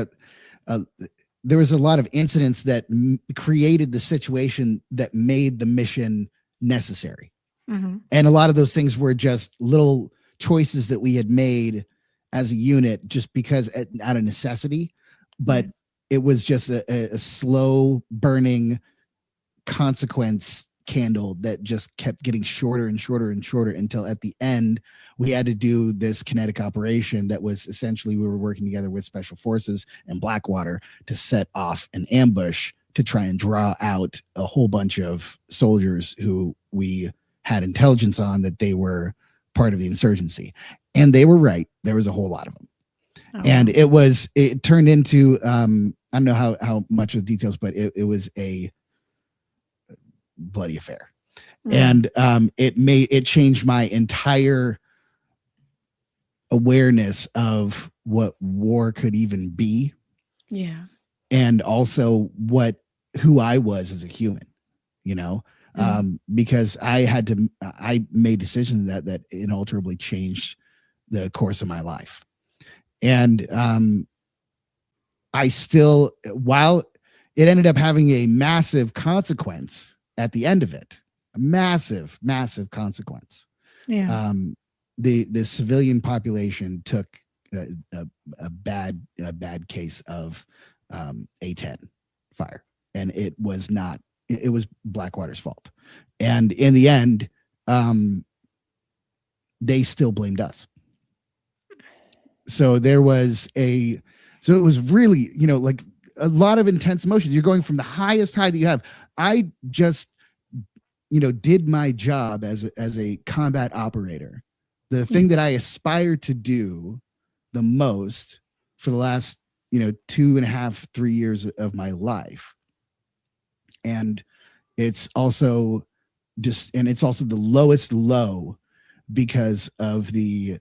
there was a lot of incidents that created the situation that made the mission necessary. Mm-hmm. And a lot of those things were just little choices that we had made as a unit just because out of necessity, but mm-hmm. It was just a slow burning consequence candle that just kept getting shorter and shorter and shorter until at the end we had to do this kinetic operation that was essentially we were working together with Special Forces and Blackwater to set off an ambush to try and draw out a whole bunch of soldiers who we had intelligence on that they were part of the insurgency. And they were right. There was a whole lot of them. Oh. And it turned into, I don't know how much of the details, but it was a bloody affair. Mm. And it changed my entire awareness of what war could even be. Yeah. And also who I was as a human, because I made decisions that inalterably changed the course of my life. And I still, while it ended up having a massive consequence at the end of it, a massive, massive consequence. Yeah. The civilian population took a bad case of A10 fire, and it was Blackwater's fault. And in the end, they still blamed us. So it was really, like a lot of intense emotions. You're going from the highest high that you have. I just, did my job as a combat operator. The thing that I aspire to do the most for the last, 2.5, 3 years of my life. And it's also the lowest low because of the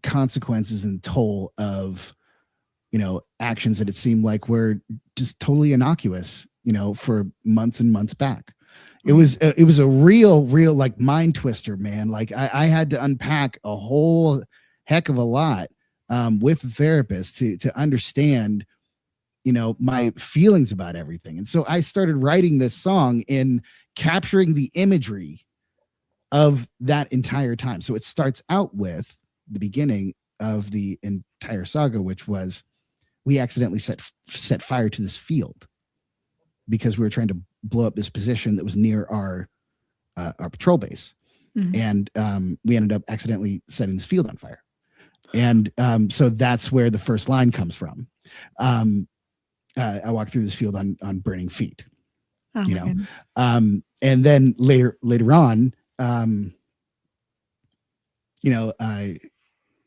consequences and toll of, actions that it seemed like were just totally innocuous, for months and months back. It was a real like mind twister, man. Like I had to unpack a whole heck of a lot with a therapist to understand, my feelings about everything. And so I started writing this song in capturing the imagery of that entire time. So it starts out with the beginning of the entire saga, which was we accidentally set fire to this field because we were trying to blow up this position that was near our patrol base. Mm-hmm. And we ended up accidentally setting this field on fire. And so that's where the first line comes from. I walked through this field on burning feet, and then later on,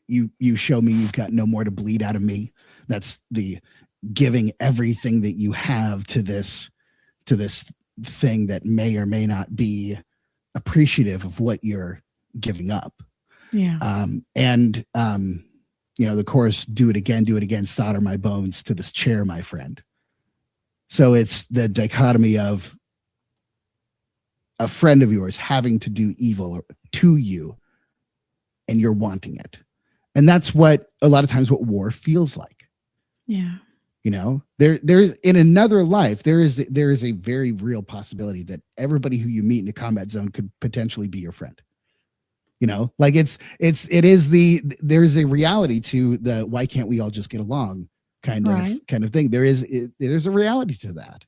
you show me you've got no more to bleed out of me. That's the giving everything that you have to this thing that may or may not be appreciative of what you're giving up. Yeah. the chorus, do it again, solder my bones to this chair, my friend. So it's the dichotomy of a friend of yours having to do evil to you and you're wanting it. And that's what a lot of times what war feels like. Yeah. There's in another life, there is a very real possibility that everybody who you meet in a combat zone could potentially be your friend. Like there's a reality to the why can't we all just get along kind of thing. There's a reality to that,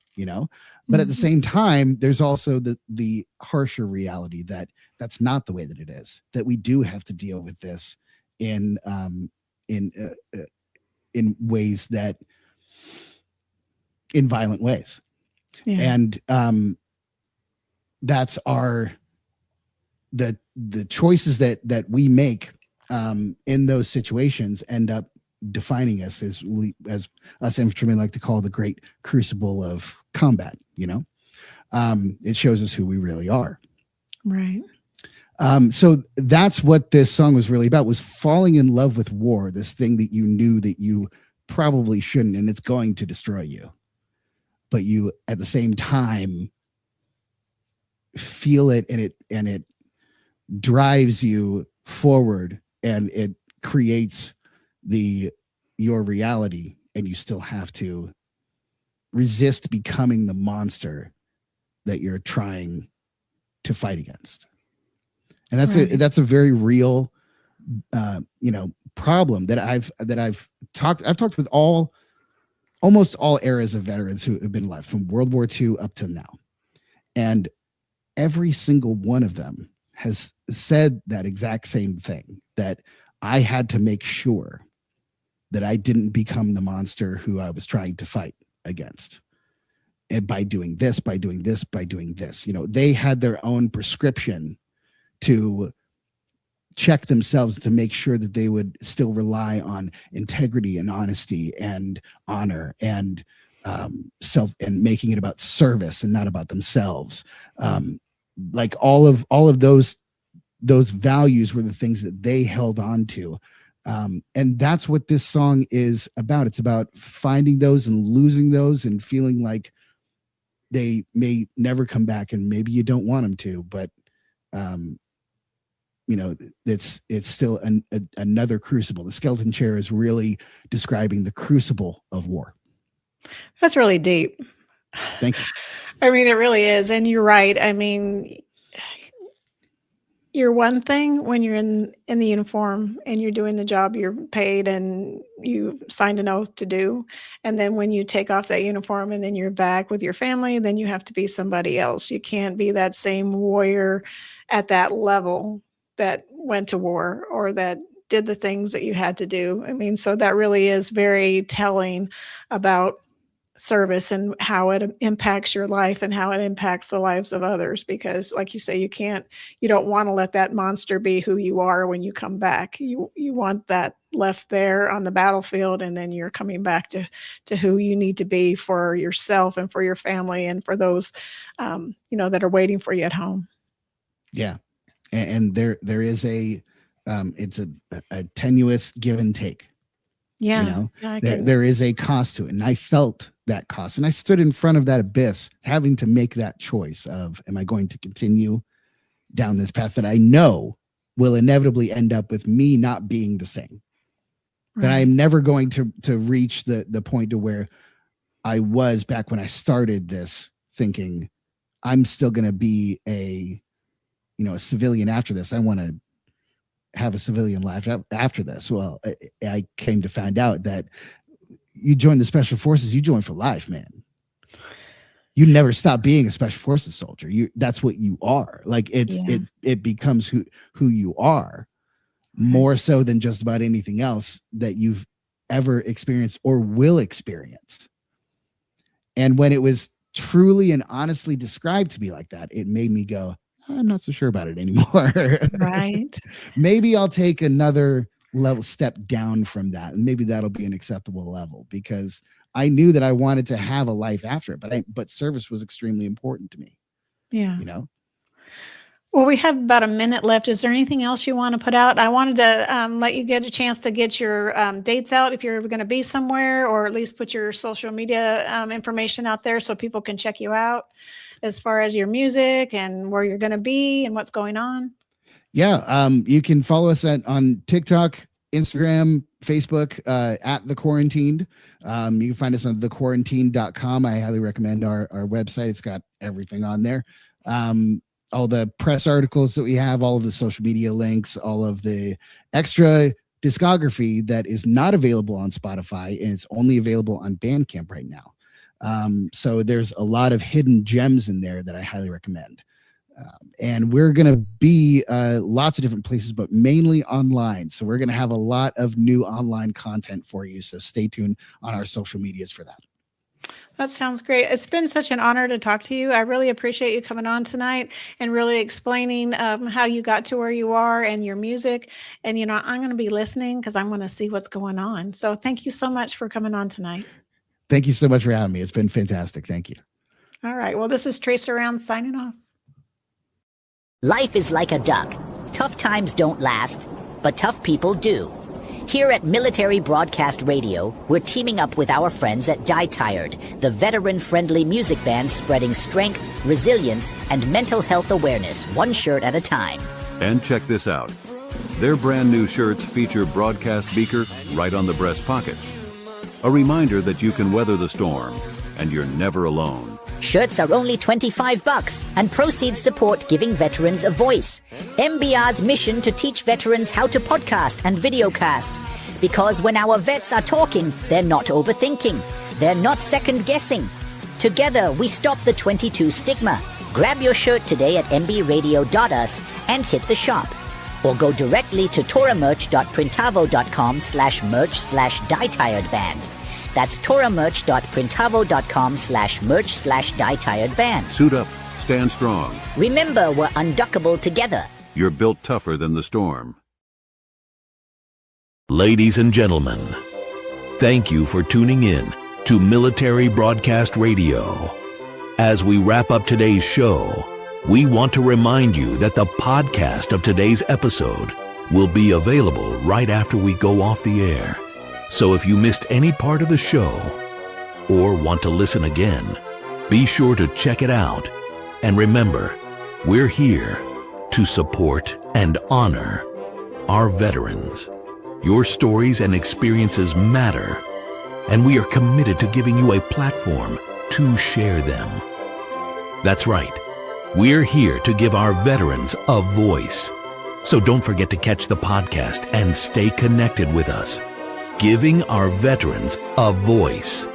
but at the same time, there's also the harsher reality that that's not the way that it is, that we do have to deal with this in ways that in violent ways. Yeah. And that's the choices that we make in those situations end up defining us as us infantrymen like to call the great crucible of combat. It shows us who we really are. Right. So that's what this song was really about, was falling in love with war, this thing that you knew that you probably shouldn't, and it's going to destroy you. But you, at the same time, feel it, and it drives you forward, and it creates your reality, and you still have to resist becoming the monster that you're trying to fight against. And that's a very real problem that I've talked with almost all eras of veterans who have been alive from World War II up to now. And every single one of them has said that exact same thing, that I had to make sure that I didn't become the monster who I was trying to fight against. And by doing this, they had their own prescription to check themselves to make sure that they would still rely on integrity and honesty and honor and self, and making it about service and not about themselves. Like all of those values were the things that they held on to. And that's what this song is about. It's about finding those and losing those and feeling like they may never come back, and maybe you don't want them to, but it's still another crucible. The skeleton chair is really describing the crucible of war. That's really deep. Thank you. I mean, it really is. And you're right. I mean, you're one thing when you're in the uniform and you're doing the job you're paid and you signed an oath to do. And then when you take off that uniform and then you're back with your family, then you have to be somebody else. You can't be that same warrior at that level that went to war or that did the things that you had to do. I mean, so that really is very telling about service and how it impacts your life and how it impacts the lives of others. Because like you say, you don't want to let that monster be who you are when you come back. You want that left there on the battlefield, and then you're coming back to who you need to be for yourself and for your family and for those, that are waiting for you at home. Yeah. And there is it's a tenuous give and take. Yeah. There is a cost to it. And I felt that cost. And I stood in front of that abyss, having to make that choice of, am I going to continue down this path that I know will inevitably end up with me not being the same? Right. That I'm never going to reach the point to where I was back when I started this, thinking I'm still going to be a civilian after this. I want to have a civilian life after this. Well, I came to find out that you join the special forces, you join for life, man. You never stop being a special forces soldier. That's what you are. Like it becomes who you are, more so than just about anything else that you've ever experienced or will experience. And when it was truly and honestly described to me like that, it made me go, I'm not so sure about it anymore. Right. Maybe I'll take another step down from that, and maybe that'll be an acceptable level, because I knew that I wanted to have a life after it, but service was extremely important to me. Yeah. Well, we have about a minute left. Is there anything else you want to put out? I wanted to let you get a chance to get your dates out if you're going to be somewhere, or at least put your social media information out there so people can check you out as far as your music and where you're going to be and what's going on. Yeah, you can follow us on TikTok, Instagram, Facebook, at The Quarantined. You can find us on thequarantined.com. I highly recommend our website. It's got everything on there. All the press articles that we have, all of the social media links, all of the extra discography that is not available on Spotify, and it's only available on Bandcamp right now. So there's a lot of hidden gems in there that I highly recommend. And we're going to be lots of different places, but mainly online. So we're going to have a lot of new online content for you. So stay tuned on our social medias for that. That sounds great. It's been such an honor to talk to you. I really appreciate you coming on tonight and really explaining how you got to where you are and your music. And, you know, I'm going to be listening because I'm going to see what's going on. So thank you so much for coming on tonight. Thank you so much for having me. It's been fantastic. Thank you. All right. Well, this is Tracer Round signing off. Life is like a duck. Tough times don't last, but tough people do. Here at Military Broadcast Radio, we're teaming up with our friends at Die Tired, the veteran-friendly music band spreading strength, resilience, and mental health awareness one shirt at a time. And check this out. Their brand new shirts feature broadcast beaker right on the breast pocket. A reminder that you can weather the storm, and you're never alone. Shirts are only $25, and proceeds support giving veterans a voice. MBR's mission to teach veterans how to podcast and videocast. Because when our vets are talking, they're not overthinking. They're not second-guessing. Together, we stop the 22 stigma. Grab your shirt today at mbradio.us and hit the shop. Or go directly to toramerch.printavo.com/merch/dietiredband. That's toramerch.printavo.com/merch/dietiredband. Suit up, stand strong. Remember, we're unduckable together. You're built tougher than the storm. Ladies and gentlemen, thank you for tuning in to Military Broadcast Radio. As we wrap up today's show, we want to remind you that the podcast of today's episode will be available right after we go off the air. So if you missed any part of the show or want to listen again, be sure to check it out. And remember, we're here to support and honor our veterans. Your stories and experiences matter, and we are committed to giving you a platform to share them. That's right. We're here to give our veterans a voice. So don't forget to catch the podcast and stay connected with us. Giving our veterans a voice.